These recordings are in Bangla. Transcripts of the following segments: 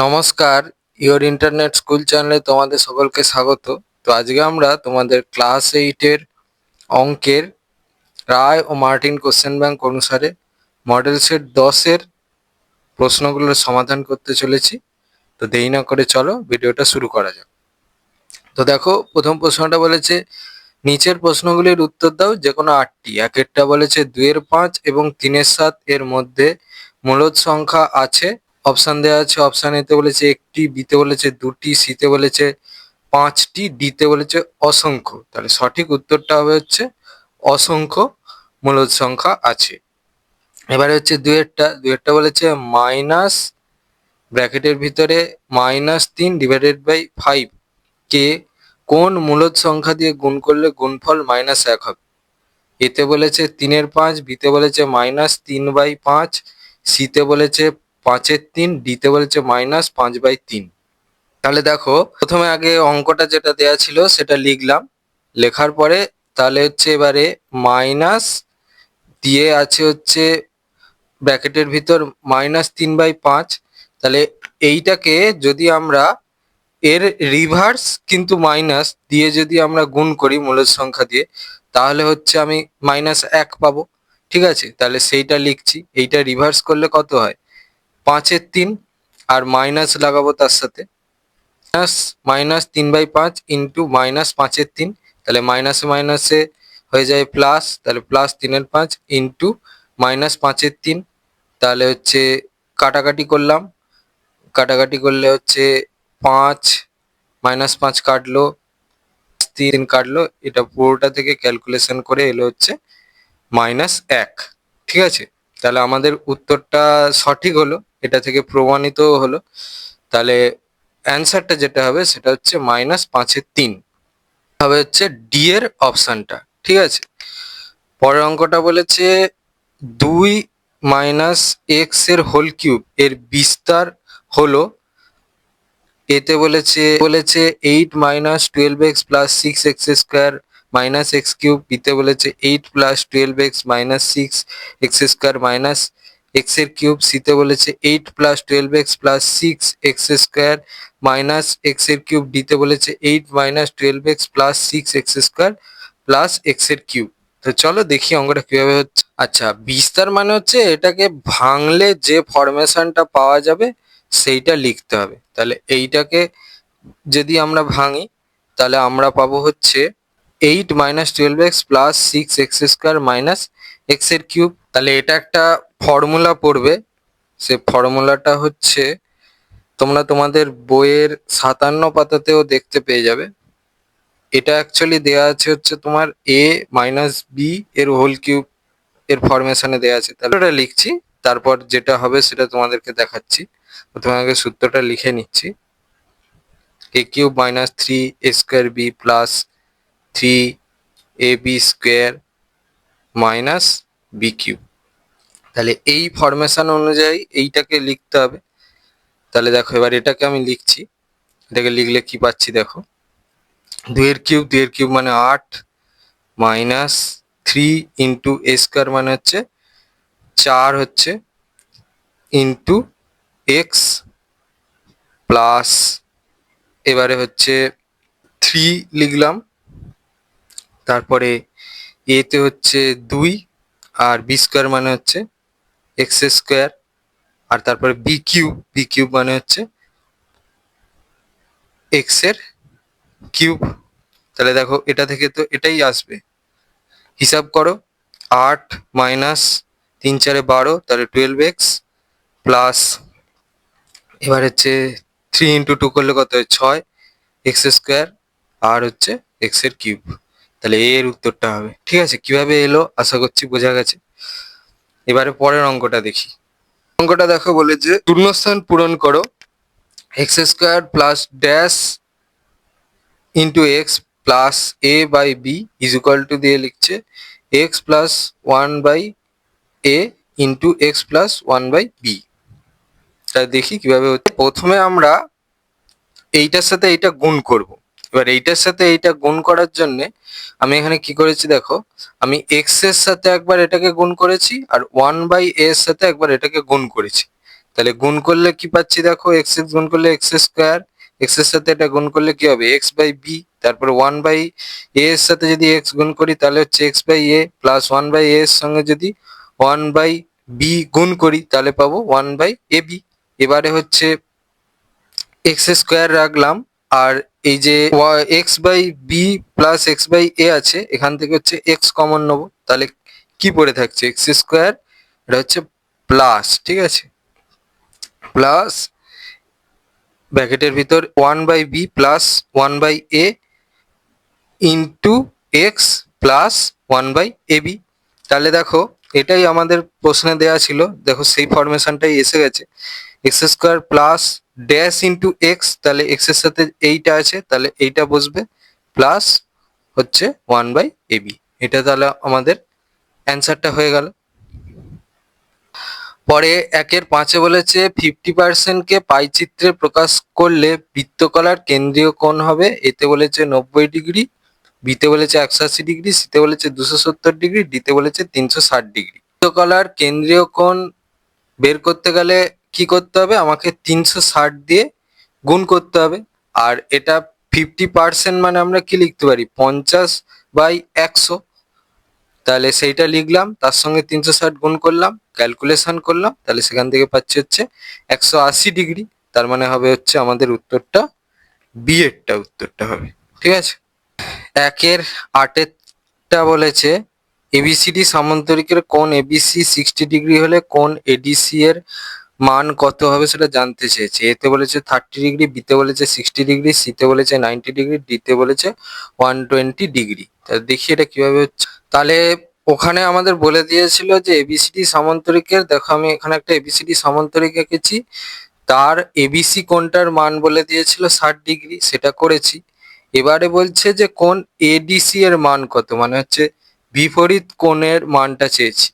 নমস্কার, ইওর ইন্টারনেট স্কুল চ্যানেলে তোমাদের সকলকে স্বাগত। তো আজকে আমরা তোমাদের ক্লাস 8 এর অঙ্কের রায় ও মার্টিন কোশ্চেন ব্যাংক অনুসারে মডেল সেট 10 এর প্রশ্নগুলোর সমাধান করতে চলেছি। তো দেরি না করে চলো ভিডিওটা শুরু করা যাক। তো দেখো, প্রথম প্রশ্নটা বলেছে নিচের প্রশ্নগুলির উত্তর দাও যে কোনো 8টি। একেরটা বলেছে 2 এর 5 এবং 3 এর 7 এর মধ্যে মূলদ সংখ্যা আছে। অপশন দেওয়া আছে। অপশন এতে বলেছে 1টি, বিতে বলেছে 2টি, সিতে বলেছে 5টি, ডিতে বলেছে অসংখ্য। তাহলে সঠিক উত্তরটা হবে হচ্ছে অসংখ্য মূলদ সংখ্যা আছে। এবারে হচ্ছে 2 এরটা বলেছে মাইনাস ব্র্যাকেটের ভিতরে -3 ডিভাইডেড বাই 5 কে কোন মূলদ সংখ্যা দিয়ে গুণ করলে গুণফল -1 হবে। এতে বলেছে 3 এর 5, বিতে বলেছে -3/5, সিতে বলেছে 5 এর 3, ডিতে বলেছে -5/3। তাহলে দেখো, প্রথমে আগে অঙ্কটা যেটা দেয়া ছিল সেটা লিখলাম। লেখার পরে তাহলে হচ্ছে এবারে মাইনাস দিয়ে আছে হচ্ছে ব্র্যাকেটের ভিতর -3/5। তাহলে এইটাকে যদি আমরা এর রিভার্স কিন্তু মাইনাস দিয়ে যদি আমরা গুণ করি মূলদ সংখ্যা দিয়ে, তাহলে হচ্ছে আমি -1 পাবো। ঠিক আছে, তাহলে সেইটা লিখছি। এইটা রিভার্স করলে কত হয়? 5 এর 3 আর মাইনাস লাগাবো তার সাথে, -3/5 ইন্টু -5 এর 3। তাহলে মাইনাসে মাইনাসে হয়ে যায় প্লাস, তাহলে +3 এর 5 ইন্টু -5 এর 3। তাহলে হচ্ছে কাটাকাটি করলাম, কাটাকাটি করলে হচ্ছে 5 -5 কাটলো, 3 কাটলো, এটা পুরোটা থেকে ক্যালকুলেশন করে এলো হচ্ছে -1। ঠিক আছে, তাহলে আমাদের উত্তরটা সঠিক হলো, এটা থেকে প্রমাণিত হলো। তাহলে অ্যান্সারটা যেটা হবে সেটা হচ্ছে -5 এর 3 হবে হচ্ছে ডি এর অপশনটা। ঠিক আছে, পরের অঙ্কটা বলেছে 2 - x এর হোল কিউব এর বিস্তার হলো। এতে বলেছে 8 - 12x + 6x square - x cube, বিতে বলেছে 8 + 12x - 6x স্কোয়ার - x এর কিউব, সিতে বলেছে 8 + 12x + 6x স্কোয়ার - x এর কিউব, ডিতে বলেছে 8 - 12x + 6x স্কোয়ার + x এর কিউব। তো চলো দেখি অঙ্কটা কিভাবে হচ্ছে। আচ্ছা, বিস্তার মানে হচ্ছে এটাকে ভাঙলে যে ফরমেশনটা পাওয়া যাবে সেইটা লিখতে হবে। তাহলে এইটাকে যদি আমরা ভাঙি তাহলে আমরা পাবো হচ্ছে 8 - 12x + 6x স্কোয়ার - x এর কিউব। তাহলে এটা একটা ফর্মুলা পড়বে, সে ফর্মুলাটা হচ্ছে তোমরা তোমাদের বইয়ের 57 পাতাতেও দেখতে পেয়ে যাবে। এটা অ্যাকচুয়ালি দেওয়া আছে হচ্ছে তোমার a - b এর হোল কিউব এর ফরমেশনে দেওয়া আছে। তাহলে ওটা লিখছি, তারপর যেটা হবে সেটা তোমাদেরকে দেখাচ্ছি। প্রথমে আগে সূত্রটা লিখে নিচ্ছি। a cube - 3a square b plus 3ab square - b cube. তাহলে এই ফরমেশন অনুযায়ী এইটাকে লিখতে হবে। তাহলে দেখো, এবার এটাকে আমি লিখছি। এটাকে লিখলে কি পাচ্ছি দেখো, 2 এর কিউব মানে 8 মাইনাস 3 ইন্টু a স্কোয়ার মানে হচ্ছে 4 হচ্ছে ইন্টু এক্স প্লাস, এবারে হচ্ছে 3 লিখলাম, তারপরে এতে হচ্ছে 2 আর বি স্কোয়ার মানে হচ্ছে এক্স স্কোয়ার, আর তারপরে বি কিউব মানে হচ্ছে এক্স এর কিউব। তাহলে দেখো, এটা থেকে তো এটাই আসবে, হিসাব করো। 8 মাইনাস 3 4 12, তাহলে 12x প্লাস, এবার হচ্ছে 3 ইন্টু 2 করলে কত হয় 6 এক্স স্কোয়ার আর হচ্ছে এক্স এর কিউব। তাহলে এর উত্তরটা হবে। ঠিক আছে, কিভাবে এলো আশা করছি বোঝা গেছে। এবারে পরের অঙ্কটা দেখি। অঙ্কটা দেখো, বলেছে শূন্যস্থান পূরণ করো, X square plus dash into x plus A by B is equal to দিয়ে লিখছে X plus 1/a into x plus 1/b। তা দেখি কিভাবে হচ্ছে। প্রথমে আমরা এইটার সাথে এইটা গুণ করব। এবার এইটার সাথে এইটা গুণ করার জন্যে আমি এখানে কি করেছি দেখো, আমি এক্স এর সাথে একবার এটাকে গুণ করেছি আর 1/a এর সাথে একবার এটাকে গুণ করেছি। তাহলে গুণ করলে কি পাচ্ছি দেখো, এক্স এক্স গুণ করলে এক্স স্কোয়ার, এক্স এর সাথে এটা গুণ করলে কি হবে, এক্স বাই বি, তারপরে 1/a এর সাথে যদি এক্স গুণ করি তাহলে হচ্ছে x by A, plus 1/a এর সঙ্গে যদি 1/b গুণ করি তাহলে পাবো 1/ab। এবারে হচ্ছে এক্স স্কোয়ার রাখলাম, আর এই যে x by b plus x by a আছে, এখান থেকে হচ্ছে এক্স কমন নেবো, তাহলে কি পড়ে থাকছে, এক্স স্কোয়ার, এটা হচ্ছে প্লাস, ঠিক আছে, প্লাস ব্র্যাকেটের ভিতর 1/b plus 1/a into x plus 1/ab। তাহলে দেখো এটাই আমাদের প্রশ্নে দেওয়া ছিল, দেখো সেই ফরমেশনটাই এসে গেছে, x square plus dash into x, তাহলে এক্স এর সাথে এইটা আছে তাহলে এইটা বসবে, প্লাস হচ্ছে 1/ab। এটা তাহলে আমাদের অ্যান্সারটা হয়ে গেল। পরে 1-5 বলেছে 50% কে পাই চিত্রে প্রকাশ করলে বৃত্তকলার কেন্দ্রীয় কোণ হবে, এতে বলেছে 90°, বিতে বলেছে 180°, সিতে বলেছে 270°, ডিতে বলেছে 360°। বৃত্তকলার কেন্দ্রীয় কোণ বের করতে গেলে কি করতে হবে, আমাকে 360 দিয়ে গুণ করতে হবে, আর এটা 50% মানে আমরা কি লিখতে পারি, 50/100, তাহলে সেইটা লিখলাম, তার সঙ্গে 360 গুণ করলাম, ক্যালকুলেশন করলাম, তাহলে সেখান থেকে পাচ্ছি হচ্ছে 180°। তার মানে হবে হচ্ছে আমাদের উত্তরটা বি এরটা উত্তরটা হবে, ঠিক আছে। 1-8 বলেছে এবিসিডি সামান্তরিকের কোণ এবিসি 60° হলে কোণ এডিসি এর মান কত হবে সেটা জানতে চেয়েছে। এতে বলেছে 30°, বিতে বলেছে 60°, সিতে বলেছে 90°, ডিতে বলেছে 120°। তাহলে দেখি এটা কিভাবে হচ্ছে। তাহলে ওখানে আমাদের বলে দিয়েছিল যে এবিসিডি সামান্তরিকের, দেখো আমি এখানে একটা এবিসিডি সামান্তরিক এঁকেছি, তার এবিসি কোণটার মান বলে দিয়েছিল 60°, সেটা করেছি। এবারে বলছে যে কোণ এডিসি এর মান কত, মানে হচ্ছে বিপরীত কোণের মানটা চেয়েছি।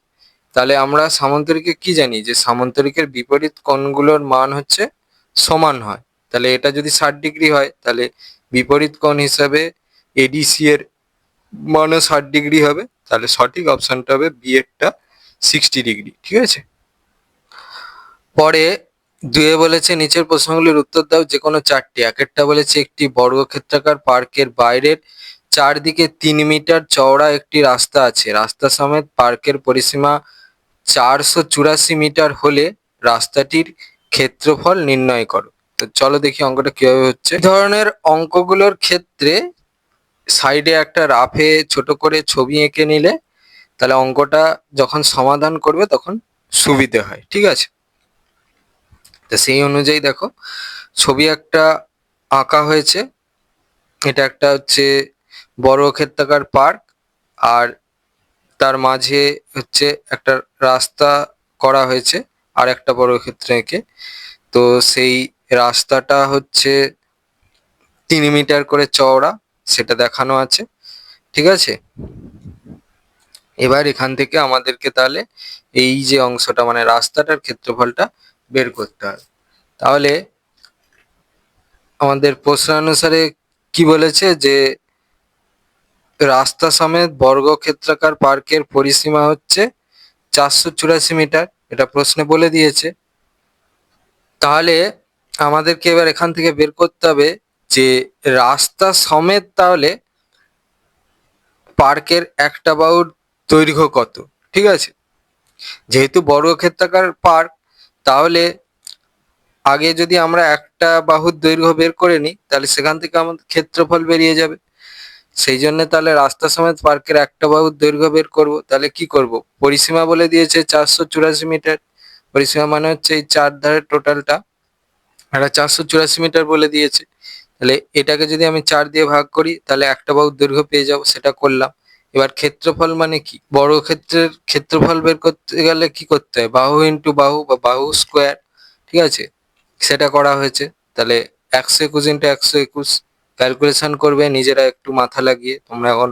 তাহলে আমরা সামান্তরিকে কি জানি, যে সামান্তরিকের বিপরীত কোণগুলোর মান হচ্ছে সমান হয়। তাহলে এটা যদি 60° হয় তাহলে বিপরীত কোণ হিসাবে এডিসি এর মানও 60° হবে, তাহলে সঠিক অপশনটা হবে বি এরটা 60°, ঠিক আছে। পরে 2 বলেছে নিচের প্রশ্নগুলির উত্তর দাও যে কোনো 4টি। 1 বলেছে একটি বর্গক্ষেত্রাকার পার্কের বাইরের চারদিকে 3 মিটার চওড়া একটি রাস্তা আছে, রাস্তা সমেত পার্কের পরিসীমা 484 মিটার হলে রাস্তাটির ক্ষেত্রফল নির্ণয় করো। তো চলো দেখি অঙ্কটা কিভাবে হচ্ছে। এই ধরনের অঙ্কগুলোর ক্ষেত্রে সাইডে একটা রাফে ছোট করে ছবি এঁকে নিলে তাহলে অঙ্কটা যখন সমাধান করবে তখন সুবিধে হয়, ঠিক আছে। তো সেই অনুযায়ী দেখো ছবি একটা আঁকা হয়েছে, এটা একটা হচ্ছে বর্গক্ষেত্রাকার পার্ক, আর তার মাঝে হচ্ছে একটা রাস্তা করা হয়েছে আর একটা বর্গক্ষেত্র এঁকে। তো সেই রাস্তাটা হচ্ছে 3 মিটার করে চওড়া, সেটা দেখানো আছে, ঠিক আছে। এবার এখান থেকে আমাদেরকে তাহলে এই যে অংশটা মানে রাস্তাটার ক্ষেত্রফলটা বের করতে হবে। তাহলে আমাদের প্রশ্নানুসারে কি বলেছে, যে রাস্তা সমেত বর্গক্ষেত্রাকার পার্কের পরিসীমা হচ্ছে 484 মিটার, এটা প্রশ্নে বলে দিয়েছে। তাহলে আমাদেরকে এবার এখান থেকে বের করতে হবে যে রাস্তা সমেত তাহলে পার্কের একটা বাহুর দৈর্ঘ্য কত, ঠিক আছে। যেহেতু বর্গক্ষেত্রাকার পার্ক, তাহলে আগে যদি আমরা একটা বাহুর দৈর্ঘ্য বের করে নিই তাহলে সেখান থেকে আমাদের ক্ষেত্রফল বেরিয়ে যাবে। সেই জন্য তাহলে রাস্তা সমেত পার্কের একটা বাহুর দৈর্ঘ্য বের করব। তাহলে কি করব, পরিসীমা বলে দিয়েছে 484 মিটার, পরিসীমা মানে হচ্ছে এই চার ধারের টোটালটা, এটা 484 মিটার বলে দিয়েছে। তাহলে এটাকে যদি আমি 4 দিয়ে ভাগ করি তাহলে একটা বাহুর দৈর্ঘ্য পেয়ে যাবো, সেটা করলাম। এবার ক্ষেত্রফল মানে কি, বর্গক্ষেত্রের ক্ষেত্রফল বের করতে গেলে কি করতে হয়, বাহু ইন্টু বাহু বা বাহু স্কোয়ার, ঠিক আছে, সেটা করা হয়েছে। তাহলে 121 ইন্টু 121 ক্যালকুলেশন করবে নিজেরা একটু মাথা লাগিয়ে, তোমরা এখন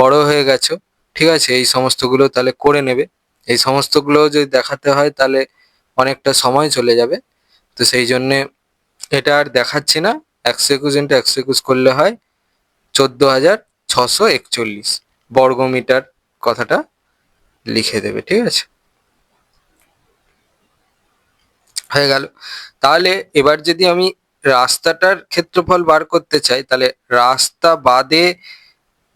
বড় হয়ে গেছো, ঠিক আছে, এই সমস্তগুলো তাহলে করে নেবে। এই সমস্তগুলো যদি দেখাতে হয় তাহলে অনেকটা সময় চলে যাবে, তো সেই জন্যে এটা আর দেখাচ্ছি না। 121 ইন্টু 121 করলে হয় 14,641 বর্গমিটার, কথাটা লিখে দেবে, ঠিক আছে। হয়ে গেল। তাহলে এবার যদি আমি রাস্তাটার ক্ষেত্রফল বার করতে চাই, তাহলে রাস্তা বাদে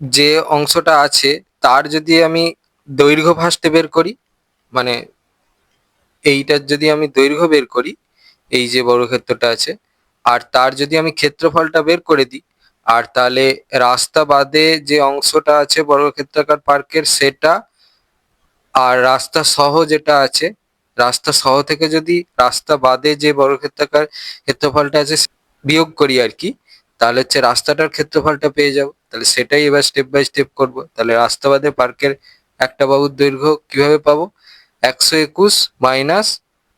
যে অংশটা আছে তার যদি আমি দৈর্ঘ্য ফার্স্টে বের করি, মানে এইটার যদি আমি দৈর্ঘ্য বের করি, এই যে বর্গক্ষেত্রটা আছে, আর তার যদি আমি ক্ষেত্রফলটা বের করে দিই, আর তাহলে রাস্তা বাদে যে অংশটা আছে বর্গক্ষেত্রাকার পার্কের সেটা, আর রাস্তা সহ যেটা আছে, রাস্তা সহ থেকে যদি রাস্তা বাদে যে বর্গক্ষেত্রাকার ক্ষেত্রফলটা আছে বিয়োগ করি আর কি, তাহলে হচ্ছে রাস্তাটার ক্ষেত্রফলটা পেয়ে যাবো। তাহলে সেটাই এবার স্টেপ বাই স্টেপ করবো। তাহলে রাস্তা বাদে পার্কের একটা বাহুর দৈর্ঘ্য কিভাবে পাবো? 121 মাইনাস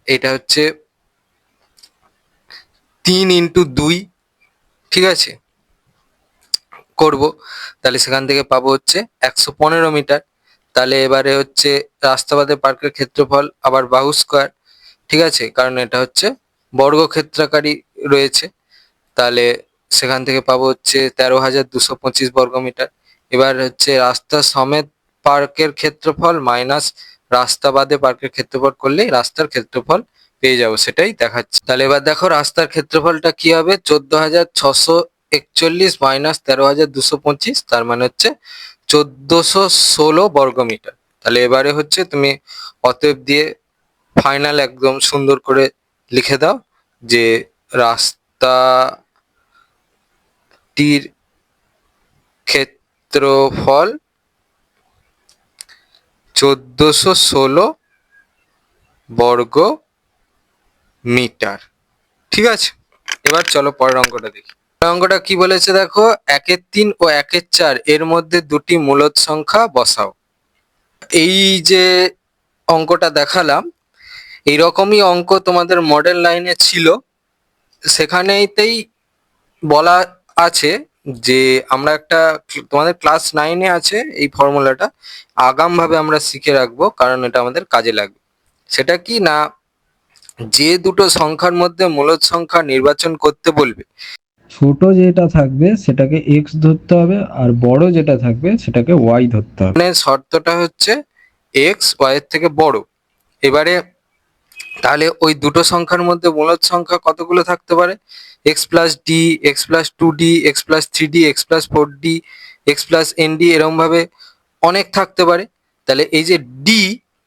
এটা হচ্ছে 3 × 2, ঠিক আছে, করব। তাহলে সেখান থেকে পাবো হচ্ছে 115 মিটার। তাহলে এবারে হচ্ছে রাস্তা বাদে পার্কের ক্ষেত্রফল আবার বাহু স্কোয়ার, ঠিক আছে, কারণ এটা হচ্ছে বর্গক্ষেত্রাকারই রয়েছে। তাহলে সেখান থেকে পাবো হচ্ছে 13,225 বর্গমিটার। এবার হচ্ছে রাস্তা সমেত পার্কের ক্ষেত্রফল মাইনাস রাস্তা বাদে পার্কের ক্ষেত্রফল করলেই রাস্তার ক্ষেত্রফল পেয়ে যাবো, সেটাই দেখাচ্ছে। তাহলে এবার দেখো রাস্তার ক্ষেত্রফলটা কি হবে, 14,641 মাইনাস 13,225, তার মানে হচ্ছে 1,416 বর্গমিটার। তাহলে এবারে হচ্ছে তুমি অতএব দিয়ে ফাইনাল একদম সুন্দর করে লিখে দাও যে রাস্তাটির ক্ষেত্রফল 1,416 বর্গ মিটার, ঠিক আছে। এবার চলো পরের অঙ্কটা দেখি। পরের অঙ্কটা কি বলেছে দেখো, 1/3 ও 1/4 এর মধ্যে দুটি মূলদ সংখ্যা বসাও। এই যে অঙ্কটা দেখালাম, এইরকমই অঙ্ক তোমাদের মডেল লাইনে ছিল, সেখানেতেই বলা আছে যে আমরা একটা, তোমাদের ক্লাস 9-এ আছে এই ফর্মুলাটা, আগামভাবে আমরা শিখে রাখবো কারণ এটা আমাদের কাজে লাগবে। সেটা কি না, যে দুটো সংখ্যার মধ্যে মূলদ সংখ্যা নির্বাচন করতে বলবে, ছোট যেটা থাকবে সেটাকে এক্স ধরতে হবে আর বড় যেটা থাকবে সেটাকে ওয়াই ধরতে হবে। মানে শর্তটা হচ্ছে এক্স ওয়াই এর থেকে বড়। এবারে তাহলে ওই দুটো সংখ্যার মধ্যে মূলদ সংখ্যা কতগুলো থাকতে পারে? x+d, x+2d, x+3d, x+4d, x+nd, এরকম ভাবে অনেক থাকতে পারে। তাহলে এই যে ডি,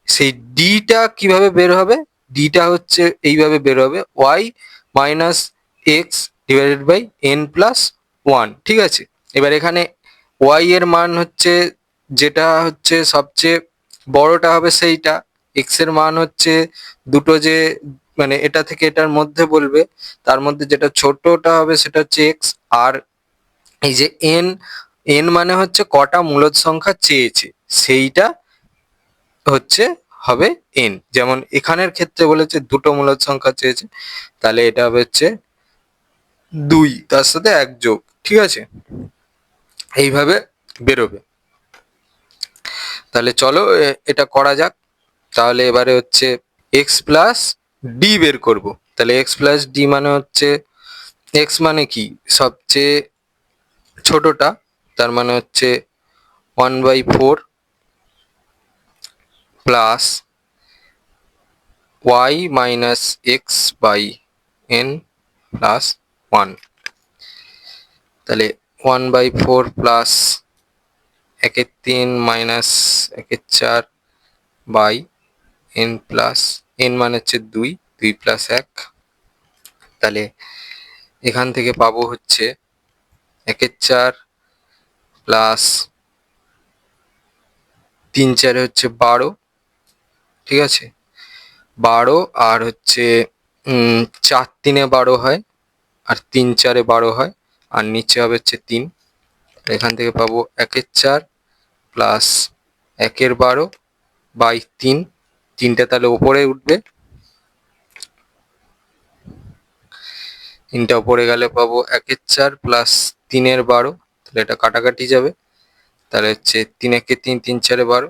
সেই ডিটা কিভাবে বের হবে? ডিটা হচ্ছে এইভাবে বের হবে, Y minus X divided by n+1, ঠিক আছে। এবার এখানে ওয়াই এর মান হচ্ছে, যেটা হচ্ছে সবচেয়ে বড়টা হবে সেইটা, এক্স এর মান হচ্ছে দুটো যে, মানে এটা থেকে এটার মধ্যে বলবে, তার মধ্যে যেটা ছোটটা হবে সেটা হচ্ছে এক্স। আর এই যে এন, এন মানে হচ্ছে কটা মূলদ সংখ্যা চেয়েছে, সেইটা হচ্ছে হবে এন। যেমন এখানের ক্ষেত্রে বলেছে দুটো মূলদ সংখ্যা চেয়েছে, তাহলে এটা হবে হচ্ছে 2, তার সাথে 1 যোগ, ঠিক আছে, এইভাবে বেরোবে। তাহলে চলো এটা করা যাক। তাহলে এবারে হচ্ছে এক্স প্লাস ডি বের করব। তাহলে এক্স প্লাস ডি মানে হচ্ছে, এক্স মানে কি, সবচেয়ে ছোটটা, তার মানে হচ্ছে 1/4 plus Y minus x by N plus 1। তাহলে 1/4 plus 1/3 minus 1/4 by N plus, N মানে হচ্ছে 2, 2 প্লাস 1। তাহলে এখান থেকে পাবো হচ্ছে 1/4 প্লাস 3×4 হচ্ছে 12, ঠিক আছে, 12, আর হচ্ছে 4×3 12 হয়, আর 3×4 12 হয়, আর নিচে হবে হচ্ছে 3। এখান থেকে পাবো 1/4 প্লাস 1/12 বাই 3, 3টা তাহলে ওপরে উঠবে, 3টা ওপরে গেলে পাবো 1/4 প্লাস 3/12, তাহলে এটা কাটাকাটি যাবে। তাহলে হচ্ছে 3×1 3, 3×4 12,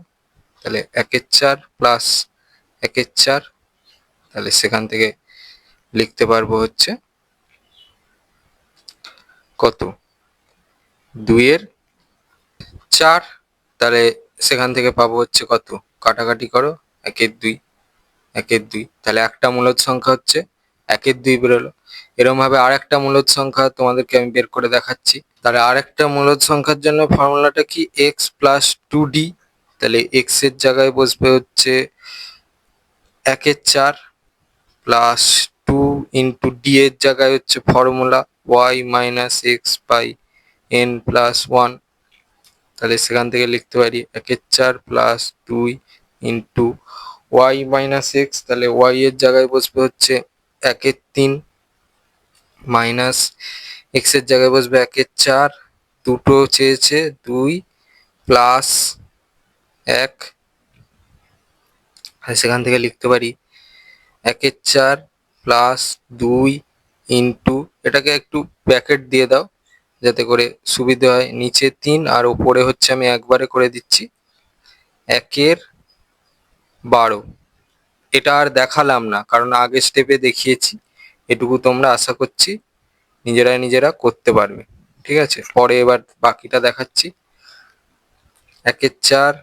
তাহলে 1/4 প্লাস 1/4, তাহলে সেখান থেকে লিখতে পারবো হচ্ছে কত, 2/4। তাহলে সেখান থেকে পাবো হচ্ছে কত, কাটাকাটি করো, 1/2, একের দুই, তাহলে একটা মূলদ সংখ্যা হচ্ছে একের দুই বেরোলো। এরকম ভাবে আরেকটা মূলদ সংখ্যা তোমাদেরকে আমি বের করে দেখাচ্ছি। তাহলে আরেকটা মূলদ সংখ্যার জন্য ফর্মুলাটা কি, এক্স প্লাস টু ডি। তাহলে এক্স এর জায়গায় বসবে হচ্ছে একের চার, প্লাস টু ইন্টু ডি এর জায়গায় হচ্ছে formula y minus x by N plus one. তাহলে সেখান থেকে লিখতে পারি একের চার প্লাস দুই ইন্টু ওয়াই মাইনাস এক্স, তাহলে ওয়াই এর জায়গায় বসবে হচ্ছে একের তিন, মাইনাস এক্স এর জায়গায় বসবে একের চার, দুটো চেয়েছে দুই, প্লাস এক। সেখান থেকে লিখতে পারি একের চার প্লাস দুই ইন্টু, এটাকে একটু ব্র্যাকেট দিয়ে দাও যাতে করে সুবিধে হয়, নিচে তিন আর উপরে হচ্ছে আমি একবারে করে দিচ্ছি একের বারো। এটা আর দেখালাম না কারণ আগের স্টেপে দেখিয়েছি, এটুকু তোমরা আশা করছি নিজেরা করতে পারবে। ঠিক আছে, পরে এবার বাকিটা দেখাচ্ছি। একের চার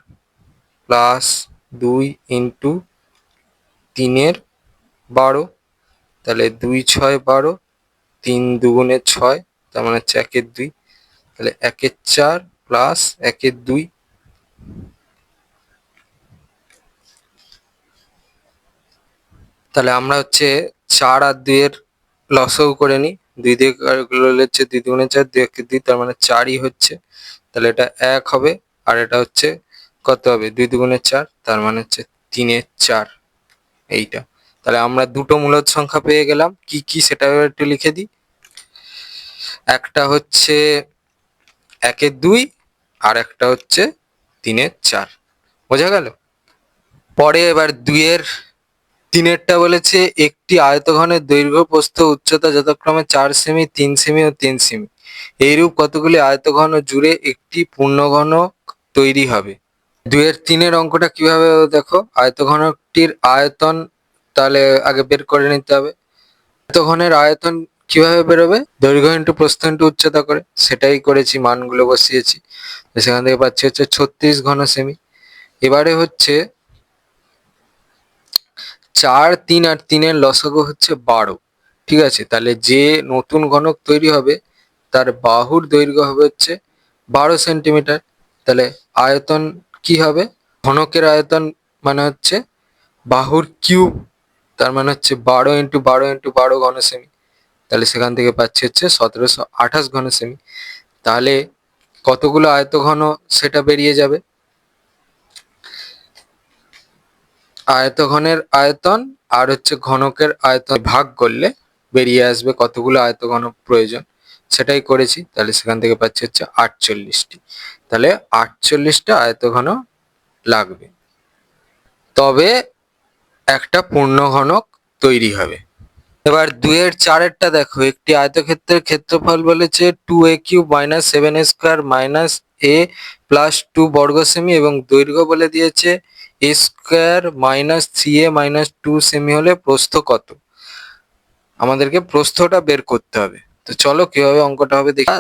প্লাস দুই ইন্টু তিনের বারো, তাহলে দুই ছয় বারো, তিন দুগুণে ছয়, তার মানে হচ্ছে একের দুই। তাহলে একের চার প্লাস একের দুই, তাহলে আমরা হচ্ছে চার আর দুইয়ের লসও করে নিই। দুই দিয়ে করলে হচ্ছে দুই দুগুণে চার, দুই একে দুই, তার মানে চারই হচ্ছে। তাহলে এটা এক হবে, আর এটা হচ্ছে কত হবে, দুই দুগুণে চার, তার মানে হচ্ছে তিনের চার, এইটা। তাহলে আমরা দুটো মূলদ সংখ্যা পেয়ে গেলাম, কি কি সেটা একটু লিখে দিই। একটা হচ্ছে একের দুই, আর একটা হচ্ছে তিনের চার। বোঝা গেল? পরে এবার দুইয়ের তিনেরটা বলেছে একটি আয়তঘনের দৈর্ঘ্য প্রস্থ উচ্চতা যথাক্রমে 4 সেমি, 3 সেমি ও 3 সেমি, এইরূপ কতগুলি আয়তঘন জুড়ে একটি পূর্ণঘনক তৈরি হবে। দুইয়ের তিনের অঙ্কটা কিভাবে হবে দেখো, আয়তঘনকটির আয়তন তাহলে আগে বের করে নিতে হবে। আয়তঘনের আয়তন কিভাবে বেরোবে, দৈর্ঘ্য ইন্টু প্রস্থ ইন্টু উচ্চতা করে, সেটাই করেছি, মানগুলো বসিয়েছি। সেখান থেকে পাচ্ছি হচ্ছে 36 ঘন সেমি। এবারে হচ্ছে চার, তিন আর তিনের লসাগু হচ্ছে 12। ঠিক আছে, তাহলে যে নতুন ঘনক তৈরি হবে তার বাহুর দৈর্ঘ্য হবে হচ্ছে 12 সেন্টিমিটার। তাহলে আয়তন কি হবে, ঘনকের আয়তন মানে হচ্ছে বাহুর কিউব, তার মানে হচ্ছে 12 × 12 × 12 ঘন সেমি। তাহলে সেখান থেকে পাচ্ছি হচ্ছে 1728 ঘন সেমি। তাহলে কতগুলো আয়তঘন সেটা বেরিয়ে যাবে, আয়তঘনের আয়তন আর হচ্ছে ঘনকের আয়তন ভাগ করলে বেরিয়ে আসবে কতগুলো আয়তঘন প্রয়োজন, সেটাই করেছি। তাহলে সেখান থেকে পাচ্ছি হচ্ছে 48টি। তাহলে 48টা আয়তঘন লাগবে, তবে একটা পূর্ণ ঘনক তৈরি হবে। এবার দুইয়ের চারেরটা দেখো, একটি আয়তক্ষেত্রের ক্ষেত্রফল বলেছে 2a³ - 7a² - a + 2 বর্গ সেমি এবং দৈর্ঘ্য বলে দিয়েছে a² - 3a - 2 সেমি হলে প্রস্থ কত। আমাদেরকে প্রস্থটা বের করতে হবে। তো চলো কিভাবে অঙ্কটা হবে দেখি।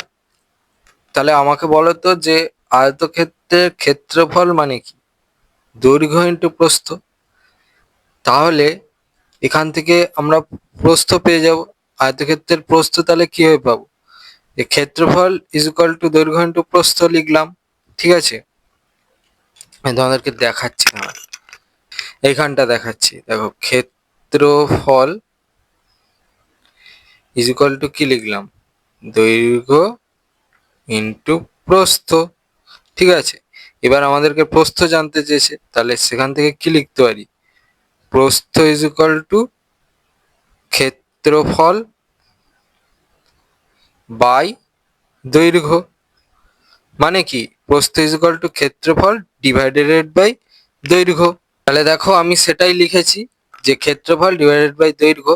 তাহলে আমাকে বলো তো যে আয়তক্ষেত্রের ক্ষেত্রফল মানে কি, দৈর্ঘ্য ইন্টু প্রস্থ। তাহলে এখান থেকে আমরা প্রস্থ পেয়ে যাব, আয়তক্ষেত্রের প্রস্থ তাহলে কিভাবে পাবো, যে ক্ষেত্রফল = দৈর্ঘ্য ইন্টু প্রস্থ লিখলাম। ঠিক আছে, আমি তোমাদেরকে দেখাচ্ছি না, এইখানটা দেখাচ্ছি, দেখো ক্ষেত্রফল কি লিখলাম, দৈর্ঘ্য ইন্টু প্রস্থ। ঠিক আছে, এবার আমাদেরকে প্রস্থ জানতে চেয়েছে, তাহলে সেখান থেকে কি লিখতে পারি, প্রস্থ = ক্ষেত্রফল বাই দৈর্ঘ্য। মানে কি, প্রস্থ = ক্ষেত্রফল ডিভাইডেড বাই দৈর্ঘ্য। তাহলে দেখো আমি সেটাই লিখেছি যে ক্ষেত্রফল ডিভাইডেড বাই দৈর্ঘ্য।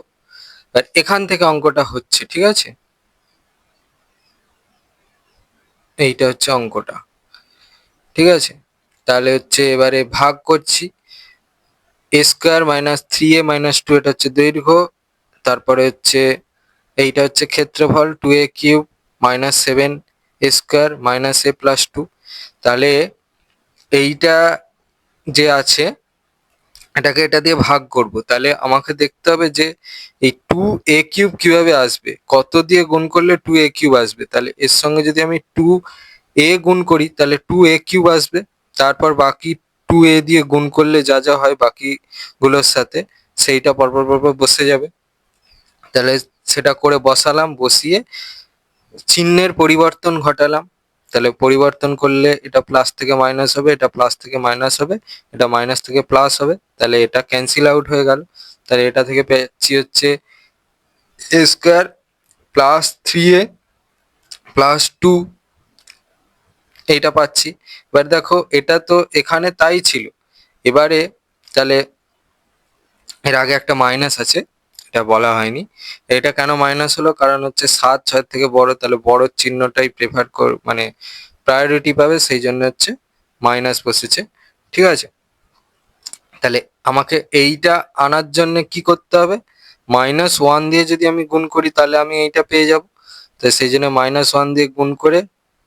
আর এখান থেকে অঙ্কটা হচ্ছে, ঠিক আছে, এইটা হচ্ছে অঙ্কটা। ঠিক আছে, তাহলে হচ্ছে এবারে ভাগ করছি, a² - 3a - 2 এটা হচ্ছে দৈর্ঘ্য, তারপরে হচ্ছে এইটা হচ্ছে ক্ষেত্রফল 2a³ - 7a² - a + 2। তাহলে এইটা যে আছে এটাকে এটা দিয়ে ভাগ করব, তাহলে আমাকে দেখতে হবে যে এই 2a³ কিভাবে আসবে, কত দিয়ে গুণ করলে 2a³ আসবে। তাহলে এর সঙ্গে যদি আমি 2a গুণ করি তাহলে 2a³ আসবে, তারপর বাকি 2a দিয়ে গুণ করলে যা যা হয় বাকিগুলোর সাথে সেইটা পরপর পরপর বসে যাবে। তাহলে সেটা করে বসালাম, বসিয়ে চিহ্নের পরিবর্তন ঘটালাম। তাহলে পরিবর্তন করলে এটা প্লাস থেকে মাইনাস হবে, এটা প্লাস থেকে মাইনাস হবে, এটা মাইনাস থেকে প্লাস হবে, তাহলে এটা ক্যান্সেল আউট হয়ে গেল। তাহলে এটা থেকে পেয়েছি হচ্ছে এ স্কোয়ার প্লাস 3a প্লাস 2, এইটা পাচ্ছি। এবার দেখো এটা তো এখানে তাই ছিল, এবারে তাহলে এর আগে একটা মাইনাস আছে, এটা বলা হয়নি। এটা কেন মাইনাস হলো, কারণ হচ্ছে 7 6 থেকে বড়, তাহলে বড় চিহ্নটাই প্রেফার মানে প্রায়োরিটি পাবে, সেই জন্য হচ্ছে মাইনাস বসেছে। ঠিক আছে, তাহলে আমাকে এইটা আনার জন্য কি করতে হবে, -1 দিয়ে যদি আমি গুণ করি তাহলে আমি এইটা পেয়ে যাব। তো সেই জন্য -1 দিয়ে গুণ করে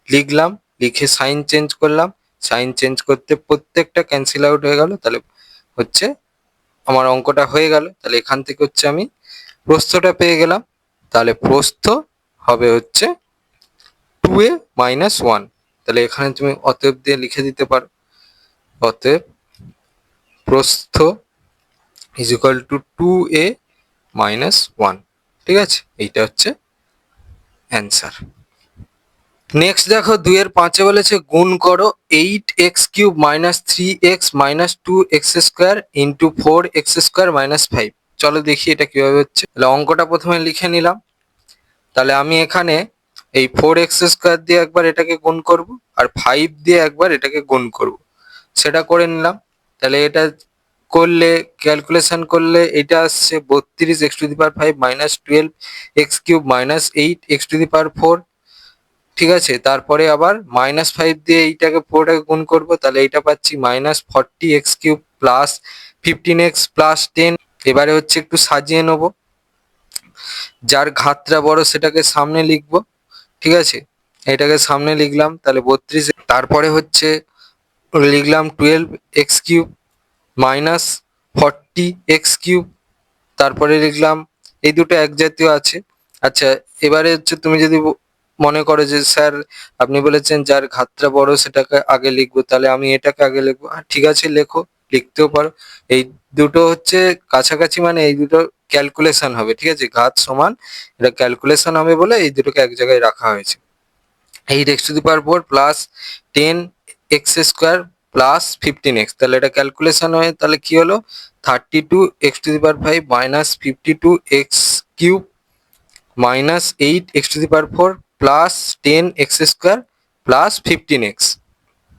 লিখলাম, লিখে সাইন চেঞ্জ করলাম, সাইন চেঞ্জ করতে প্রত্যেকটা ক্যান্সেল আউট হয়ে গেল। তাহলে হচ্ছে আমার অঙ্কটা হয়ে গেল। তাহলে এখান থেকে হচ্ছে আমি প্রস্থটা পেয়ে গেলাম। তাহলে প্রস্থ হবে হচ্ছে 2a-1। তাহলে এখানে তুমি অতএব দিয়ে লিখে দিতে পারো, অতএব প্রস্থ ইজ ইকুয়াল টু 2a-1। ঠিক আছে, এইটা হচ্ছে অ্যান্সার। নেক্সট দেখো 2-5 বলেছে গুণ করো 8x³ - 3x - 2x² into 4x² - 5। চলো দেখি এটা কিভাবে হচ্ছে। তাহলে অঙ্কটা প্রথমে লিখে নিলাম। তাহলে আমি এখানে এই 4x² দিয়ে একবার এটাকে গুণ করব, আর 5 দিয়ে একবার এটাকে গুণ করব, সেটা করে নিলাম। তাহলে এটা করলে ক্যালকুলেশন করলে এটা আসছে 32x⁵ - 12x³ - 8x⁴। ঠিক আছে, তারপরে আবার -5 দিয়ে এইটাকে পুরোটাকে গুণ করব, তাহলে এইটা পাচ্ছি -40x³ প্লাস 15x প্লাস 10। এবারে হচ্ছে একটু সাজিয়ে নেবো, যার ঘাতটা বড় সেটাকে সামনে লিখবো। ঠিক আছে, এটাকে সামনে লিখলাম, তাহলে 32। তারপরে হচ্ছে লিখলাম 12x³ মাইনাস 40x³, তারপরে লিখলাম, এই দুটো এক জাতীয় আছে। আচ্ছা, এবারে হচ্ছে তুমি যদি মনে করো যে স্যার আপনি বলেছেন যার ঘাতটা বড় সেটাকে আগে লিখবো, তাহলে আমি এটাকে আগে লিখবো। ঠিক আছে, লেখো, লিখতেও পারো। এই দুটো হচ্ছে কাছাকাছি, মানে এই দুটো ক্যালকুলেশন হবে। ঠিক আছে, ঘাত সমান, এটা ক্যালকুলেশন হবে বলে এই দুটোকে এক জায়গায় রাখা হয়েছে। 8x⁴ plus 10x² plus 15x, তাহলে এটা ক্যালকুলেশন হয়ে তাহলে কি হলো, 32x⁵ minus 52x³ minus 8x⁴ plus 10x² plus 15x।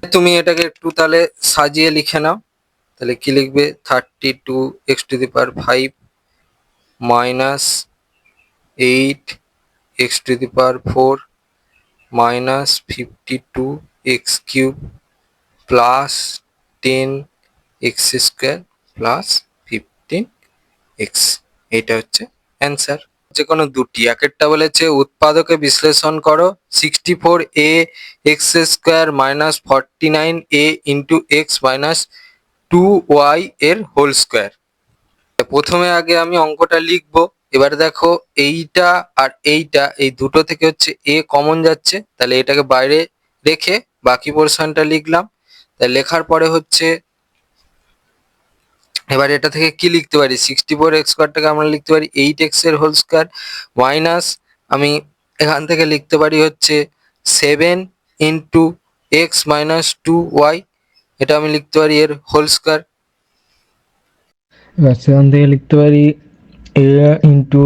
তুমি এটাকে একটু তাহলে সাজিয়ে লিখে নাও। তাহলে কি লিখবে, 32x⁵ minus 8x⁴ minus 52x³ plus 10x² plus 15x। এটা হচ্ছে অ্যান্সার। যে কোনো দুটি, একেরটা বলেছে উৎপাদকে বিশ্লেষণ করো 64a² minus 49a into x minus 2y এর হোল স্কোয়ার। প্রথমে আগে আমি অঙ্কটা লিখবো। এবার দেখো এইটা আর এইটা, এই দুটো থেকে হচ্ছে এ কমন যাচ্ছে, তাহলে এটাকে বাইরে রেখে বাকি পোর্শনটা লিখলাম। তাই লেখার পরে হচ্ছে এবার এটা থেকে কি লিখতে পারি, 64x² আমরা লিখতে পারি 8x এর হোল স্কোয়ার মাইনাস, আমি এখান থেকে লিখতে পারি হচ্ছে 7 ইন্টু এক্স মাইনাস 2y, এটা আমি লিখতে পারি এর হোল স্কোয়ার। এবার সেখান থেকে লিখতে পারি এ ইন্টু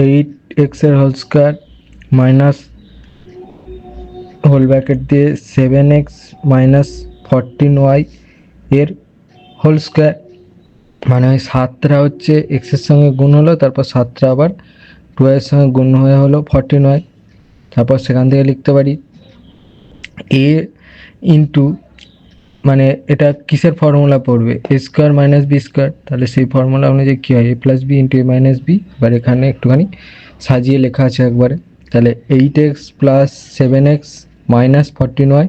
8x এর whole square minus whole bracket দিয়ে 7x মাইনাস 14y এর হোল স্কোয়ার, মানে ওই 7টা হচ্ছে x এর সঙ্গে গুণ হলো, তারপর 7টা আবার 2y এর সঙ্গে গুণ হয়ে হলো 14y। তারপর সেখান থেকে লিখতে পারি a ইন্টু, মানে এটা কিসের ফর্মুলা পড়বে, a square minus b square, তাহলে সেই ফর্মুলা অনুযায়ী কী হয়, a plus b into a minus b. এবার এখানে একটুখানি সাজিয়ে লেখা আছে একবারে, তাহলে 8x plus 7x minus 14y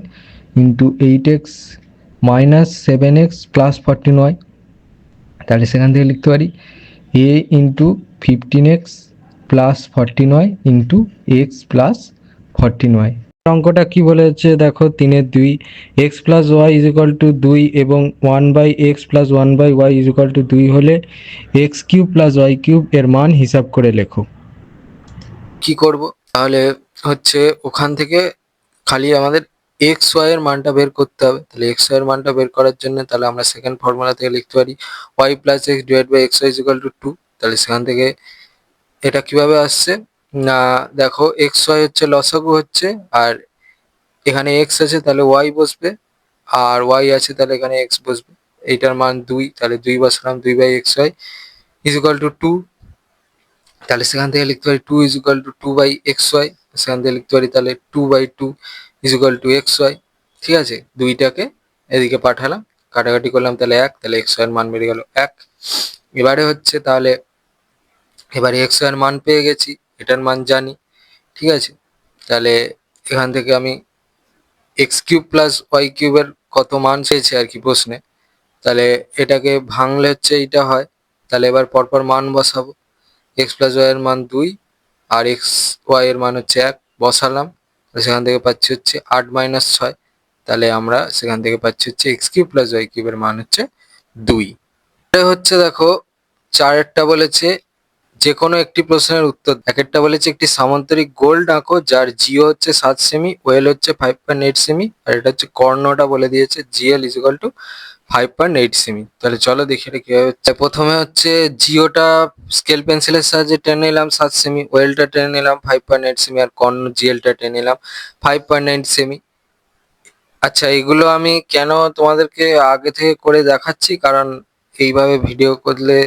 into 8x minus 7x plus 14y। তাহলে সেখান থেকে লিখতে পারি a into 15x plus 14y into x plus 14y। অঙ্কটা কি বলেছে দেখো, 3-2 x plus y is equal to 2 এবং 1/x plus 1/y is equal to 2 হলে x cube plus y cube এর মান হিসাব করে লেখো। কি করব, তাহলে হচ্ছে ওখান থেকে খালি আমাদের এক্স ওয়াই এর মানটা বের করতে হবে। তাহলে এক্স ওয়াই এর মানটা বের করার জন্য তাহলে আমরা সেকেন্ড ফর্মুলা থেকে লিখতে পারি y plus x divide by x y is equal to 2। তাহলে সেখান থেকে এটা কিভাবে আসছে না, দেখো এক্স ওয়াই হচ্ছে লসাগু হচ্ছে, আর এখানে এক্স আছে তাহলে ওয়াই বসবে, আর ওয়াই আছে তাহলে এখানে এক্স বসবে। এইটার মান 2, তাহলে 2 বসালাম, 2/xy ইজ ইকুয়াল টু 2। তাহলে সেখান থেকে লিখতে পারি 2 ইজ ইকুয়াল টু 2/xy। সেখান থেকে লিখতে পারি তাহলে 2/2 ইজ ইকুয়াল টু xy। ঠিক আছে, দুইটাকে এদিকে পাঠালাম, কাটাকাটি করলাম, তাহলে 1, তাহলে xy এর মান বেরিয়ে গেল 1। এবারে হচ্ছে তাহলে এবারে xy এর মান পেয়ে গেছি, এটার মান জানি। ঠিক আছে, তাহলে এখান থেকে আমি এক্স কিউব প্লাস ওয়াই কিউবের কত মান চেয়েছে আর কি প্রশ্নে, তাহলে এটাকে ভাঙলে হচ্ছে এইটা হয়। তাহলে এবার পরপর মান বসাবো, এক্স প্লাস ওয়াই এর মান 2 আর এক্স ওয়াই এর মান হচ্ছে 1 বসালাম। সেখান থেকে পাচ্ছি হচ্ছে 8 - 6, তাহলে আমরা সেখান থেকে পাচ্ছি হচ্ছে এক্স কিউব প্লাস ওয়াই কিউবের মান হচ্ছে 2। এটা হচ্ছে দেখো চারেরটা বলেছে যে কোনো একটি প্রশ্নের উত্তর, একেরটা বলেছে একটি সামান্তরিক গোল আঁকো যার জিও হচ্ছে 7 সেমি, ওয়েল হচ্ছে 5.8 সেমি, আর এটা হচ্ছে কর্ণটা বলে দিয়েছে GL is equal two 5.8 semi. তাহলে চলো দেখি এটা কিভাবে হচ্ছে। প্রথমে হচ্ছে জিওটা স্কেল পেন্সিলের সাহায্যে টেনে নিলাম 7 সেমি, ওয়েলটা টেনে নিলাম 5.8 সেমি, আর কর্ণ জিএলটা টেনে নিলাম 5.9 সেমি। আচ্ছা, এগুলো আমি কেন তোমাদেরকে আগে থেকে করে দেখাচ্ছি, কারণ এইভাবে ভিডিও করলে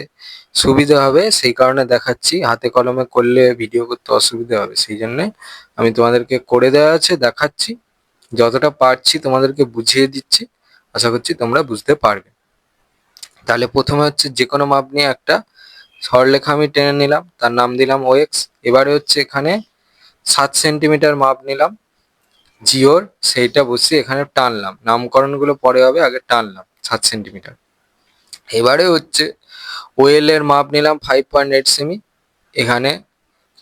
সুবিধা হবে, সেই কারণে দেখাচ্ছি। হাতে কলমে করলে ভিডিও করতে অসুবিধা হবে, সেই জন্য আমি তোমাদেরকে করে দেওয়া আছে দেখাচ্ছি। যতটা পারছি তোমাদেরকে বুঝিয়ে দিচ্ছি, আশা করছি তোমরা বুঝতে পারবে। তাহলে প্রথমে হচ্ছে যে কোনো মাপ নিয়ে একটা সরলরেখা আমি টেনে নিলাম, তার নাম দিলাম ও এক্স। এবারে হচ্ছে এখানে 7 সেন্টিমিটার মাপ নিলাম জিওর, সেইটা বসিয়ে এখানে টানলাম, নামকরণগুলো পরে হবে, আগে টানলাম 7 সেন্টিমিটার। এবারে হচ্ছে ওয়েল এর মাপ নিলাম 5.8 সেমি, এখানে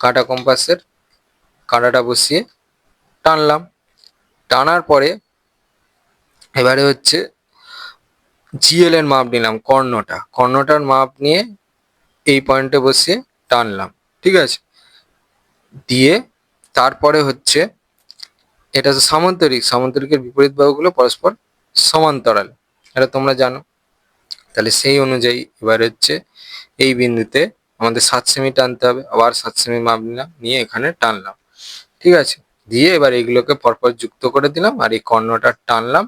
কাঁটা কম্পাসের কাঁটাটা বসিয়ে টানলাম। টানার পরে এবারে হচ্ছে জিএল এর মাপ নিলাম, কর্ণটার মাপ নিয়ে এই পয়েন্টে বসিয়ে টানলাম। ঠিক আছে, দিয়ে তারপরে হচ্ছে এটা তো সামান্তরিকের বিপরীত বাহুগুলো পরস্পর সমান্তরাল, এটা তোমরা জানো। তাহলে সেই অনুযায়ী এবার হচ্ছে এই বিন্দুতে আমাদের 7 সেমি টানতে হবে, আবার 7 সেমি মাপ নিলাম, নিয়ে এখানে টানলাম। ঠিক আছে, দিয়ে এবার এগুলোকে পরপর যুক্ত করে দিলাম, আর এই কর্ণটা টানলাম,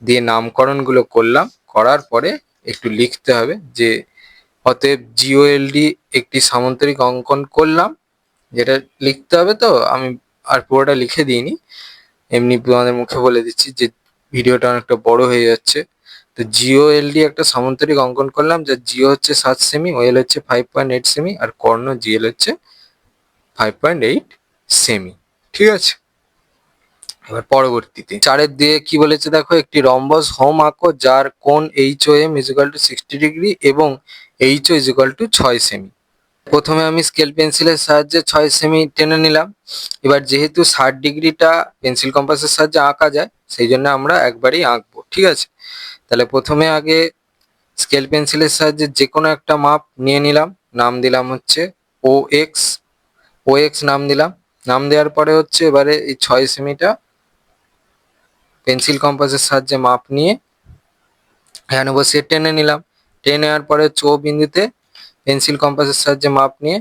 দিয়ে নামকরণগুলো করলাম। করার পরে একটু লিখতে হবে যে অতএব জিওএলডি একটি সামান্তরিক অঙ্কন করলাম, যেটা লিখতে হবে। তো আমি আর পুরোটা লিখে দিইনি, এমনি তোমাদের মুখে বলে দিচ্ছি যে ভিডিওটা অনেকটা বড় হয়ে যাচ্ছে। তো জিওএলডি একটা সামান্তরিক অঙ্কন করলাম, যার জিও হচ্ছে 7 সেমি, ওয়েল হচ্ছে 5.8 সেমি, আর কর্ণ জিএল হচ্ছে 5.8 সেমি। ঠিক আছে, এবার পরবর্তীতে 4-এর দিয়ে কি বলেছে দেখো, একটি রম্বস হোম আঁকো যার কোণ HOM is equal two 60 degree এবং HO is equal two 6 semi. প্রথমে আমি স্কেল পেন্সিলের সাহায্যে 6 সেমি টেনে নিলাম। এবার যেহেতু 60 ডিগ্রিটা পেন্সিল কম্পাসের সাহায্যে আঁকা যায়, সেই জন্য আমরা একবারই আঁকবো। ঠিক আছে, তাহলে প্রথমে আগে স্কেল পেন্সিলের সাহায্যে যে কোনো একটা মাপ নিয়ে নিলাম, নাম দিলাম হচ্ছে ও এক্স। নাম দিলাম, নাম দেওয়ার পরে হচ্ছে এবারে এই 6 সেমিটা পেন্সিল কম্পাসের সাহায্যে মাপ নিয়ে এখানে বসিয়ে টেনে নিলাম। টেনে নেওয়ার পরে চো বিন্দুতে পেন্সিল কম্পাসের সাহায্যে মাপ নিয়ে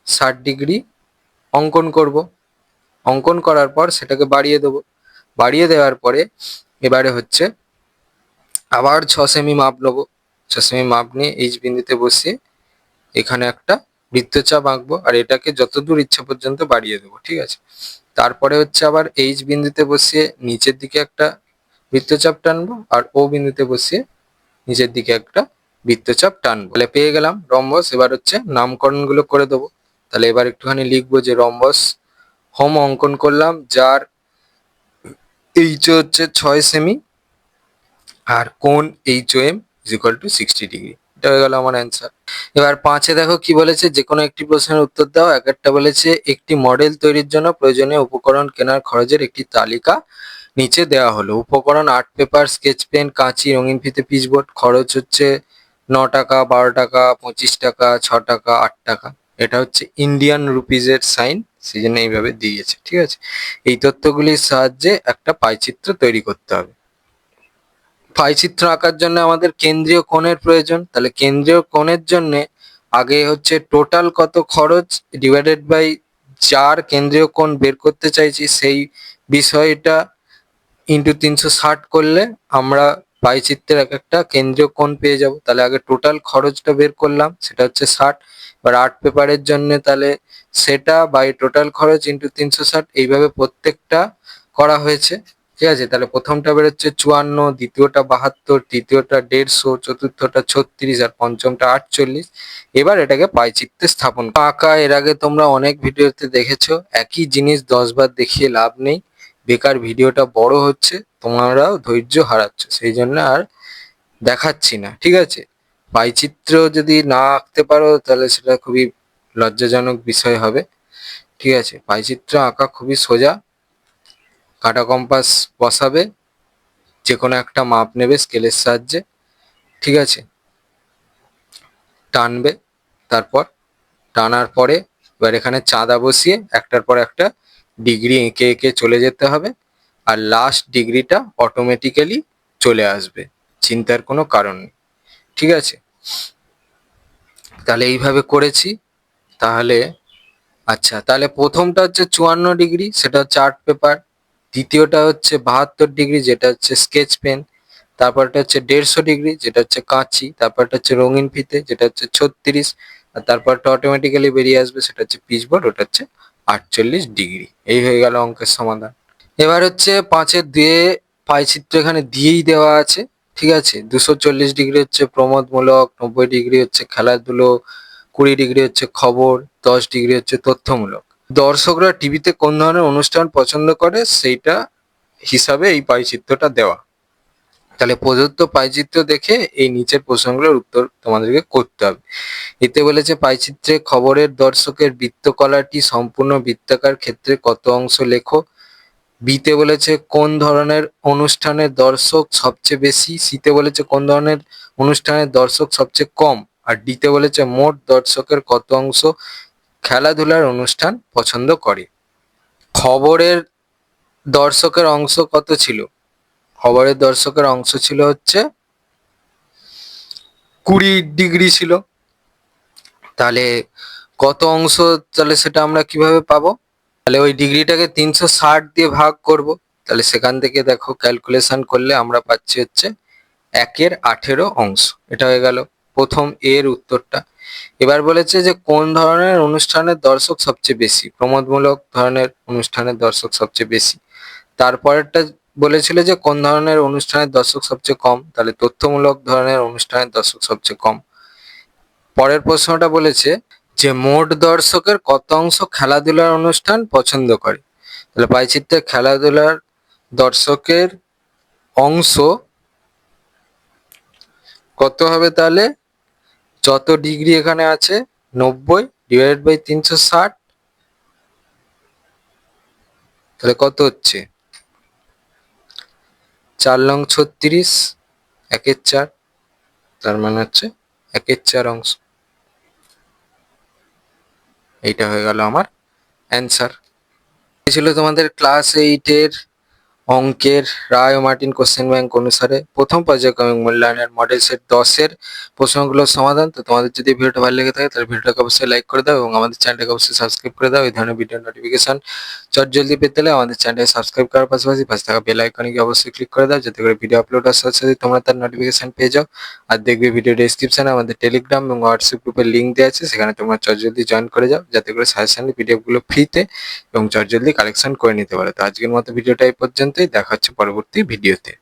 60 ডিগ্রি অঙ্কন করব। অঙ্কন করার পর সেটাকে বাড়িয়ে দেবো। বাড়িয়ে দেওয়ার পরে এবারে হচ্ছে আবার 6 সেমি মাপ নেবো। 6 সেমি মাপ নিয়ে এইচ বিন্দুতে বসিয়ে এখানে একটা বৃত্তচাপ আঁকবো, আর এটাকে যতদূর ইচ্ছা পর্যন্ত বাড়িয়ে দেবো। ঠিক আছে, তারপরে হচ্ছে আবার এইচ বিন্দুতে বসিয়ে নিচের দিকে একটা বৃত্তচাপ টানবো, আর ও বিন্দুতে বসিয়ে নিচের দিকে একটা বৃত্তচাপ টানবো। তাহলে পেয়ে গেলাম রম্বস। এবার হচ্ছে নামকরণগুলো করে দেবো। তাহলে এবার একটুখানি লিখবো যে রম্বস হোম অঙ্কন করলাম, যার এইচ হচ্ছে 6 সেমি, আর কোণ HOM is equal two 60 degree. এটা হয়ে গেল আমার অ্যান্সার। এবার 5-এ দেখো কি বলেছে, যে কোনো একটি প্রশ্নের উত্তর দাও। এক একটা বলেছে একটি মডেল তৈরির জন্য প্রয়োজনীয় উপকরণ কেনার খরচের একটি তালিকা নিচে দেওয়া হলো। উপকরণ আর্ট পেপার, স্কেচ পেন, কাঁচি, রঙিন ফিতে, পিচবোর্ড। খরচ হচ্ছে 9 টাকা, 12 টাকা, 25 টাকা, 6 টাকা, 8 টাকা। এটা হচ্ছে ইন্ডিয়ান রুপিজের সাইন, সেই জন্য এইভাবে দিয়েছে। ঠিক আছে, এই তথ্যগুলির সাহায্যে একটা পাইচিত্র তৈরি করতে হবে। পাইচিত্র আঁকার জন্য আমাদের কেন্দ্রীয় কোণের প্রয়োজন। তাহলে কেন্দ্রীয় কোণের জন্য আগে হচ্ছে টোটাল কত খরচ ডিভাইডেড বাই যার কেন্দ্রীয় কোণ বের করতে চাইছি সেই বিষয়টা ইন্টু 360 করলে আমরা পাইচিত্রের এক একটা কেন্দ্রীয় কোণ পেয়ে যাব। তাহলে আগে টোটাল খরচটা বের করলাম, সেটা হচ্ছে 60। এবার আর্ট পেপারের জন্য তাহলে সেটা বাই টোটাল খরচ ইন্টু 360, এইভাবে প্রত্যেকটা করা হয়েছে। ঠিক আছে, তাহলে প্রথমটা বেরোচ্ছে 54, দ্বিতীয়টা 72, তৃতীয়টা 150, চতুর্থটা 36 আর পঞ্চমটা 48। এবার এটাকে পাইচিত্রে স্থাপন আঁকা এর আগে তোমরা অনেক ভিডিওতে দেখেছো। একই জিনিস 10 বার দেখিয়ে লাভ নেই, বেকার ভিডিওটা বড় হচ্ছে, তোমরাও ধৈর্য হারাচ্ছ, সেই জন্য আর দেখাচ্ছি না। ঠিক আছে, পাইচিত্র যদি না আঁকতে পারো তাহলে সেটা খুবই লজ্জাজনক বিষয় হবে। ঠিক আছে, পাইচিত্র আঁকা খুবই সোজা। কাঁটা কম্পাস বসাবে, যে কোনো একটা মাপ নেবে স্কেলের সাহায্যে। ঠিক আছে, টানবে, তারপর টানার পরে এবার এখানে চাঁদা বসিয়ে একটার পর একটা ডিগ্রি এঁকে এঁকে চলে যেতে হবে, আর লাস্ট ডিগ্রিটা অটোমেটিক্যালি চলে আসবে, চিন্তার কোনো কারণ নেই। ঠিক আছে, তাহলে এইভাবে করেছি। তাহলে আচ্ছা, তাহলে প্রথমটা হচ্ছে 54 ডিগ্রি, সেটা হচ্ছে আর্ট পেপার। দ্বিতীয়টা হচ্ছে 72 ডিগ্রি, যেটা হচ্ছে স্কেচ পেন। তারপরটা হচ্ছে 150 ডিগ্রি, যেটা হচ্ছে কাঁচি। তারপরটা হচ্ছে রঙিন ফিতে, যেটা হচ্ছে 36। আর তারপরটা অটোমেটিক্যালি বেরিয়ে আসবে, সেটা হচ্ছে পিচবোর্ড, ওটা হচ্ছে 48 ডিগ্রি। এই হয়ে গেল অঙ্কের সমাধান। এবার হচ্ছে 5-এর 2-এ পাইচিত্র এখানে দিয়েই দেওয়া আছে। ঠিক আছে, 240 ডিগ্রি হচ্ছে প্রমোদমূলক, 90 ডিগ্রি হচ্ছে খেলাধুলো, 20 ডিগ্রি হচ্ছে খবর, 10 ডিগ্রি হচ্ছে তথ্যমূলক। দর্শকরা টিভিতে কোন ধরনের অনুষ্ঠান পছন্দ করে সেইটা হিসাবে এই পাইচিত্রটা দেওয়া। তাহলে প্রদত্ত পাইচিত্র দেখে এই নিচের প্রশ্নগুলোর উত্তর তোমাদেরকে করতে হবে। এতে বলেছে পাইচিত্রে খবরের দর্শকের বৃত্তকলাটি সম্পূর্ণ বৃত্তাকার ক্ষেত্রে কত অংশ লেখো। বিতে বলেছে কোন ধরনের অনুষ্ঠানের দর্শক সবচেয়ে বেশি। সিতে বলেছে কোন ধরনের অনুষ্ঠানের দর্শক সবচেয়ে কম। আর ডিতে বলেছে মোট দর্শকের কত অংশ খেলাধুলার অনুষ্ঠান পছন্দ করে। খবরের দর্শকের অংশ কত ছিল? খবরের দর্শকের অংশ ছিল হচ্ছে 20 ডিগ্রি ছিল। তাহলে কত অংশ, তাহলে সেটা আমরা কিভাবে পাবো? তাহলে ওই ডিগ্রিটাকে 360 দিয়ে ভাগ করব। তাহলে সেখান থেকে দেখো ক্যালকুলেশন করলে আমরা পাচ্ছি হচ্ছে 1/18 অংশ। এটা হয়ে গেল প্রথম এর উত্তরটা। এবার বলেছে যে কোন ধরনের অনুষ্ঠানের দর্শক সবচেয়ে বেশি। প্রমোদমূলক ধরনের অনুষ্ঠানের দর্শক সবচেয়ে বেশি। তারপরেরটা বলেছিল যে কোন ধরনের অনুষ্ঠানের দর্শক সবচেয়ে কম। তাহলে তথ্যমূলক ধরনের অনুষ্ঠানের দর্শক সবচেয়ে কম। পরের প্রশ্নটা বলেছে যে মোট দর্শকের কত অংশ খেলাধুলার অনুষ্ঠান পছন্দ করে। তাহলে পাইচিত্রে খেলাধুলার দর্শকের অংশ কত হবে? তাহলে যত ডিগ্রি এখানে আছে 90 ডিভাইডেড বাই 360, তাহলে কত হচ্ছে 4 লং 36, 1/4, তার মানে হচ্ছে 1/4 অংশ। এইটা হয়ে গেল আমার অ্যান্সার। এই ছিল তোমাদের ক্লাস 8-এর অঙ্কের রায় ও মার্টিন কোশ্চেন ব্যাংক অনুসারে প্রথম পর্যায়ক্রমিক মূল্যায়নের মডেল সেট 10-এর প্রশ্নগুলোর সমাধান। তো তোমাদের যদি ভিডিওটা ভালো লেগে থাকে তাহলে ভিডিওটাকে অবশ্যই লাইক করে দাও এবং আমাদের চ্যানেলটাকে অবশ্যই সাবস্ক্রাইব করে দাও। এই ধরনের ভিডিও নোটিফিকেশন জলদি পেতে হলে আমাদের চ্যানেলটাকে সাবস্ক্রাইব করার পাশাপাশি পাশে থাকা বেল আইকনে গিয়ে অবশ্যই ক্লিক করে দাও, যাতে করে ভিডিও আপলোড হওয়ার সাথে সাথে তোমরা তার নোটিফিকেশন পেয়ে যাও। আর দেখবে ভিডিও ডেসক্রিপশনে আমাদের টেলিগ্রাম এবং হোয়াটসঅ্যাপ গ্রুপের লিঙ্ক দেওয়া আছে, সেখানে তোমরা জলদি জয়েন করে যাও, যাতে করে সাজেশন পিডিএফগুলো ফ্রিতে এবং জলদি কালেকশন করে নিতে পারো। তো আজকের মতো ভিডিওটা এই পর্যন্তই, দেখা হচ্ছে পরবর্তী ভিডিওতে।